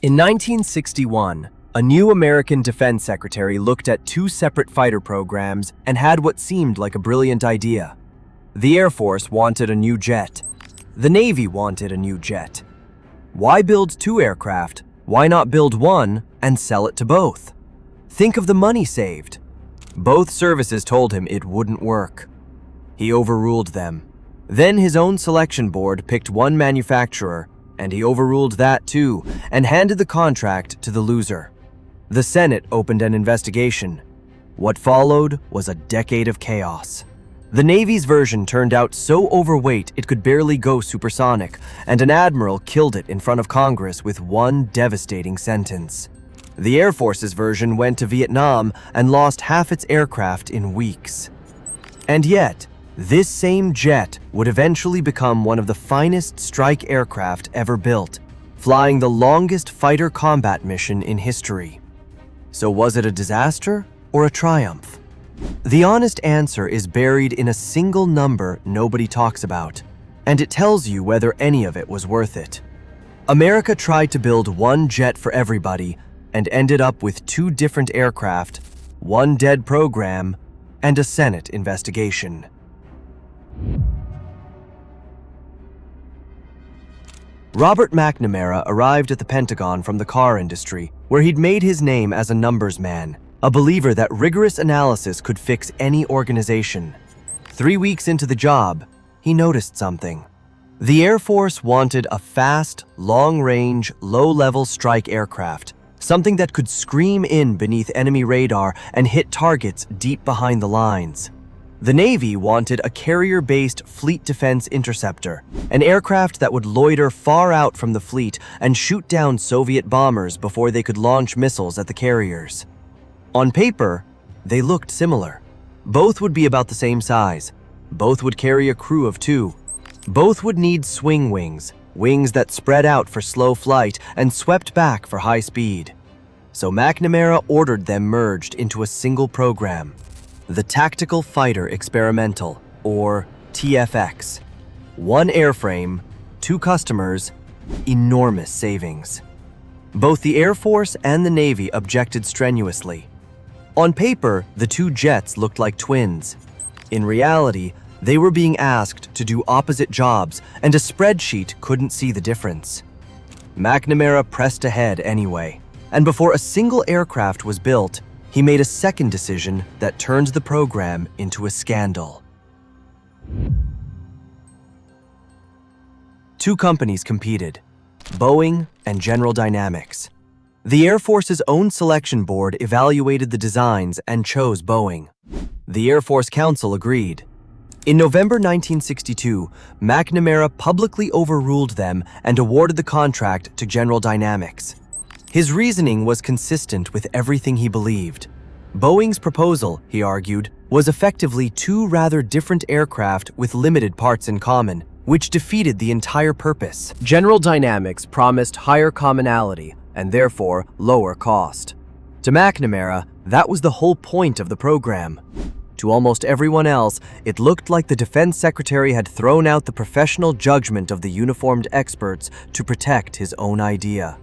In 1961, a new American defense secretary looked at two separate fighter programs and had what seemed like a brilliant idea. The Air Force wanted a new jet. The Navy wanted a new jet. Why build two aircraft? Why not build one and sell it to both? Think of the money saved. Both services told him it wouldn't work. He overruled them. Then his own selection board picked one manufacturer, and he overruled that too, and handed the contract to the loser. The Senate opened an investigation. What followed was a decade of chaos. The Navy's version turned out so overweight it could barely go supersonic, and an admiral killed it in front of Congress with one devastating sentence. The Air Force's version went to Vietnam and lost half its aircraft in weeks. And yet, this same jet would eventually become one of the finest strike aircraft ever built, flying the longest fighter combat mission in history. So was it a disaster or a triumph? The honest answer is buried in a single number nobody talks about, and it tells you whether any of it was worth it. America tried to build one jet for everybody and ended up with two different aircraft, one dead program, and a Senate investigation. Robert McNamara arrived at the Pentagon from the car industry, where he'd made his name as a numbers man, a believer that rigorous analysis could fix any organization. 3 weeks into the job, he noticed something. The Air Force wanted a fast, long-range, low-level strike aircraft, something that could scream in beneath enemy radar and hit targets deep behind the lines. The Navy wanted a carrier-based fleet defense interceptor, an aircraft that would loiter far out from the fleet and shoot down Soviet bombers before they could launch missiles at the carriers. On paper, they looked similar. Both would be about the same size. Both would carry a crew of two. Both would need swing wings, wings that spread out for slow flight and swept back for high speed. So McNamara ordered them merged into a single program. The Tactical Fighter Experimental, or TFX. One airframe, two customers, enormous savings. Both the Air Force and the Navy objected strenuously. On paper, the two jets looked like twins. In reality, they were being asked to do opposite jobs, and a spreadsheet couldn't see the difference. McNamara pressed ahead anyway, and before a single aircraft was built, he made a second decision that turned the program into a scandal. Two companies competed, Boeing and General Dynamics. The Air Force's own selection board evaluated the designs and chose Boeing. The Air Force Council agreed. In November 1962, McNamara publicly overruled them and awarded the contract to General Dynamics. His reasoning was consistent with everything he believed. Boeing's proposal, he argued, was effectively two rather different aircraft with limited parts in common, which defeated the entire purpose. General Dynamics promised higher commonality and therefore lower cost. To McNamara, that was the whole point of the program. To almost everyone else, it looked like the defense secretary had thrown out the professional judgment of the uniformed experts to protect his own idea.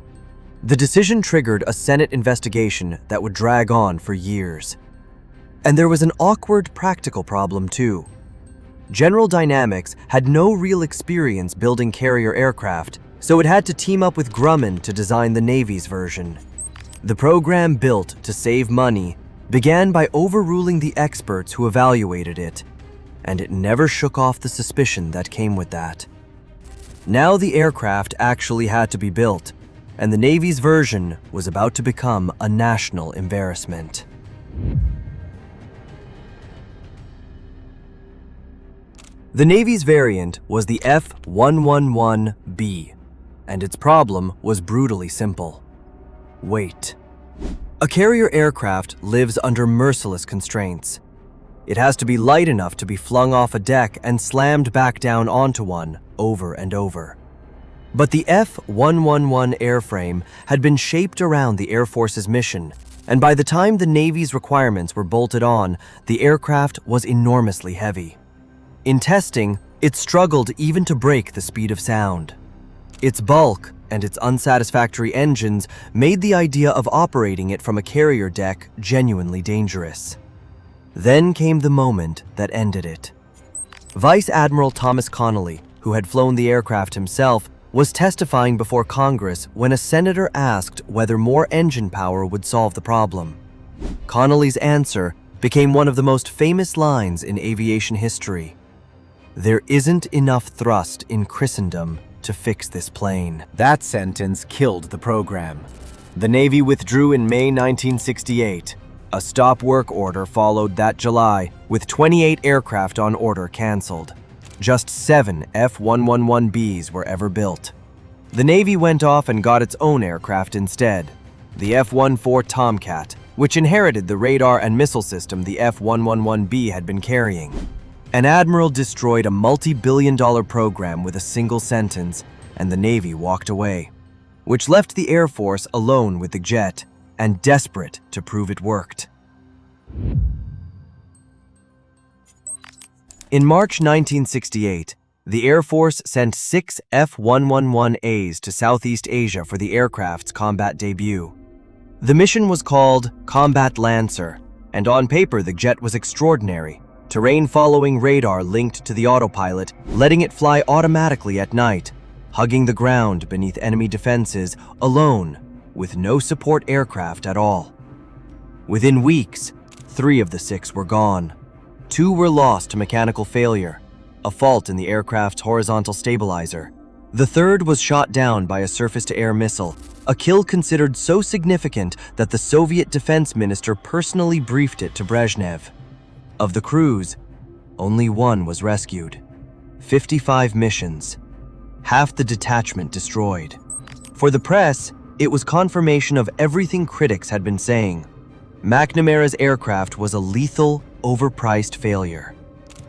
The decision triggered a Senate investigation that would drag on for years. And there was an awkward practical problem too. General Dynamics had no real experience building carrier aircraft, so it had to team up with Grumman to design the Navy's version. The program, built to save money, began by overruling the experts who evaluated it, and it never shook off the suspicion that came with that. Now the aircraft actually had to be built, and the Navy's version was about to become a national embarrassment. The Navy's variant was the F-111B, and its problem was brutally simple: weight. A carrier aircraft lives under merciless constraints. It has to be light enough to be flung off a deck and slammed back down onto one over and over. But the F-111 airframe had been shaped around the Air Force's mission, and by the time the Navy's requirements were bolted on, the aircraft was enormously heavy. In testing, it struggled even to break the speed of sound. Its bulk and its unsatisfactory engines made the idea of operating it from a carrier deck genuinely dangerous. Then came the moment that ended it. Vice Admiral Thomas Connolly, who had flown the aircraft himself, was testifying before Congress when a senator asked whether more engine power would solve the problem. Connolly's answer became one of the most famous lines in aviation history. "There isn't enough thrust in Christendom to fix this plane." That sentence killed the program. The Navy withdrew in May 1968. A stop work order followed that July, with 28 aircraft on order canceled. Just 7 F-111Bs were ever built. The Navy went off and got its own aircraft instead, the F-14 Tomcat, which inherited the radar and missile system the F-111B had been carrying. An admiral destroyed a multi-billion-dollar program with a single sentence, and the Navy walked away, which left the Air Force alone with the jet and desperate to prove it worked. In March 1968, the Air Force sent 6 F-111As to Southeast Asia for the aircraft's combat debut. The mission was called Combat Lancer, and on paper the jet was extraordinary. Terrain-following radar linked to the autopilot, letting it fly automatically at night, hugging the ground beneath enemy defenses, alone, with no support aircraft at all. Within weeks, 3 of the 6 were gone. 2 were lost to mechanical failure, a fault in the aircraft's horizontal stabilizer. The 3rd was shot down by a surface-to-air missile, a kill considered so significant that the Soviet defense minister personally briefed it to Brezhnev. Of the crews, only 1 was rescued. 55 missions, half the detachment destroyed. For the press, it was confirmation of everything critics had been saying. McNamara's aircraft was a lethal, overpriced failure.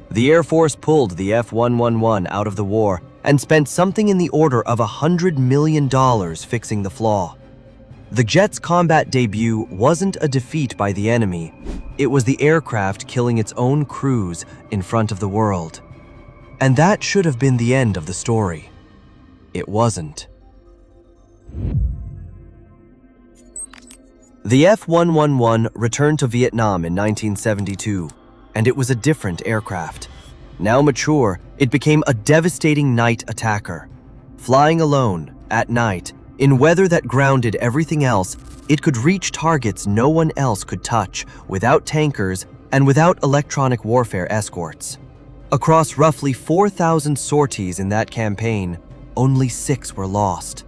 The Air Force pulled the F-111 out of the war and spent something in the order of $100 million fixing the flaw. The jet's combat debut wasn't a defeat by the enemy. It was the aircraft killing its own crews in front of the world. And that should have been the end of the story. It wasn't. The F-111 returned to Vietnam in 1972, and it was a different aircraft. Now mature, it became a devastating night attacker. Flying alone, at night, in weather that grounded everything else, it could reach targets no one else could touch, without tankers and without electronic warfare escorts. Across roughly 4,000 sorties in that campaign, only 6 were lost.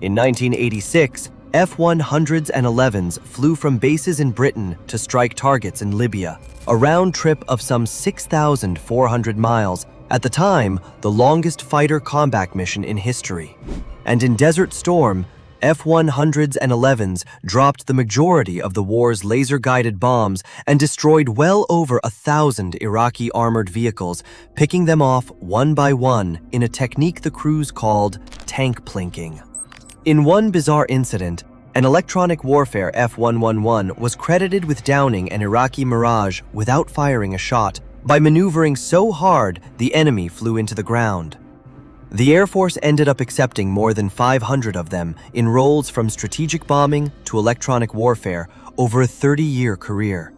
In 1986, F-111s flew from bases in Britain to strike targets in Libya, a round trip of some 6,400 miles, at the time the longest fighter combat mission in history. And in Desert Storm, F-111s dropped the majority of the war's laser-guided bombs and destroyed well over 1,000 Iraqi armored vehicles, picking them off one by one in a technique the crews called tank plinking. In one bizarre incident, an electronic warfare F-111 was credited with downing an Iraqi Mirage without firing a shot by maneuvering so hard the enemy flew into the ground. The Air Force ended up accepting more than 500 of them in roles from strategic bombing to electronic warfare over a 30-year career.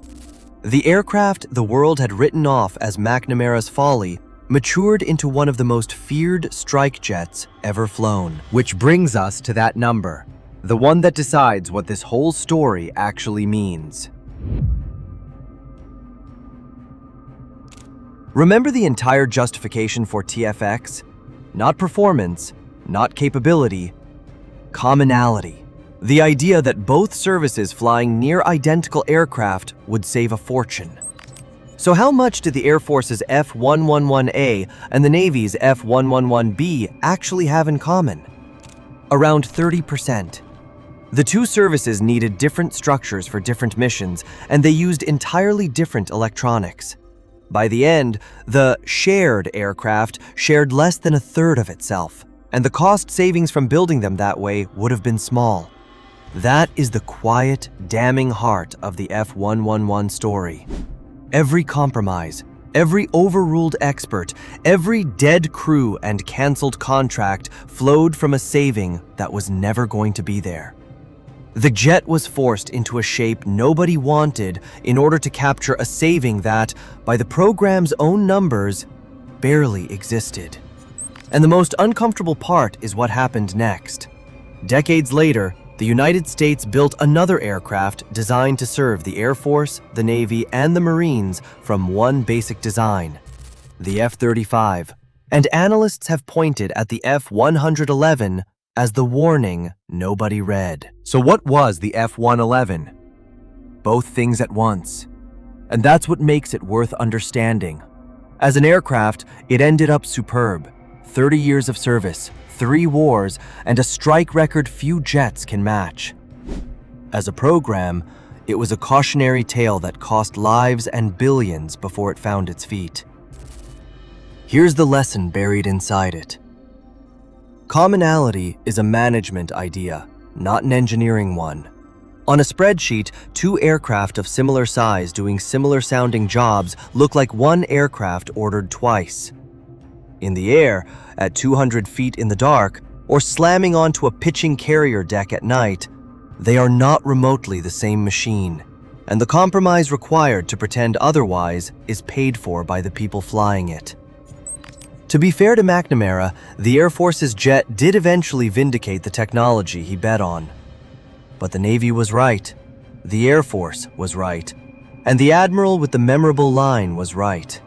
The aircraft the world had written off as McNamara's folly matured into one of the most feared strike jets ever flown. Which brings us to that number, the one that decides what this whole story actually means. Remember the entire justification for TFX? Not performance, not capability, commonality. The idea that both services flying near identical aircraft would save a fortune. So how much did the Air Force's F-111A and the Navy's F-111B actually have in common? Around 30%. The two services needed different structures for different missions, and they used entirely different electronics. By the end, the shared aircraft shared less than a third of itself, and the cost savings from building them that way would have been small. That is the quiet, damning heart of the F-111 story. Every compromise, Every overruled expert, every dead crew and canceled contract flowed from a saving that was never going to be there. The jet was forced into a shape nobody wanted in order to capture a saving that, by the program's own numbers, barely existed. And the most uncomfortable part is what happened next. Decades later, the United States built another aircraft designed to serve the Air Force, the Navy, and the Marines from one basic design, the F-35. And analysts have pointed at the F-111 as the warning nobody read. So what was the F-111? Both things at once. And that's what makes it worth understanding. As an aircraft, it ended up superb. 30 years of service, 3 wars, and a strike record few jets can match. As a program, it was a cautionary tale that cost lives and billions before it found its feet. Here's the lesson buried inside it. Commonality is a management idea, not an engineering one. On a spreadsheet, 2 aircraft of similar size doing similar sounding jobs look like one aircraft ordered twice. In the air, at 200 feet in the dark, or slamming onto a pitching carrier deck at night, they are not remotely the same machine, and the compromise required to pretend otherwise is paid for by the people flying it. To be fair to McNamara, the Air Force's jet did eventually vindicate the technology he bet on. But the Navy was right, the Air Force was right, and the admiral with the memorable line was right.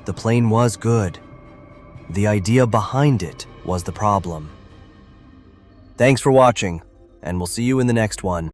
The plane was good. The idea behind it was the problem. Thanks for watching, and we'll see you in the next one.